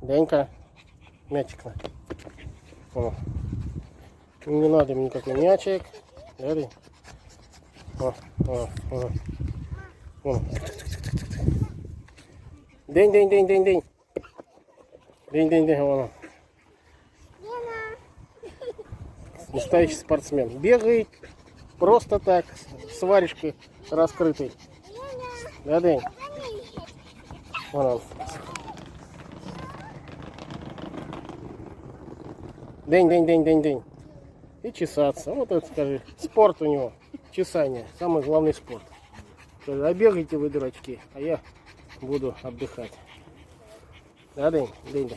Денька, мячик на. О. Не надо мне никакой мячик. Да, День? О. О. День. День. Вон он. Настоящий спортсмен. Бегает просто так, с варежкой раскрытой. Да, День? Вон он. День. И чесаться. Вот это, скажи, спорт у него. Чесание. Самый главный спорт. А бегайте вы, дурачки, а я буду отдыхать. Да, День? День.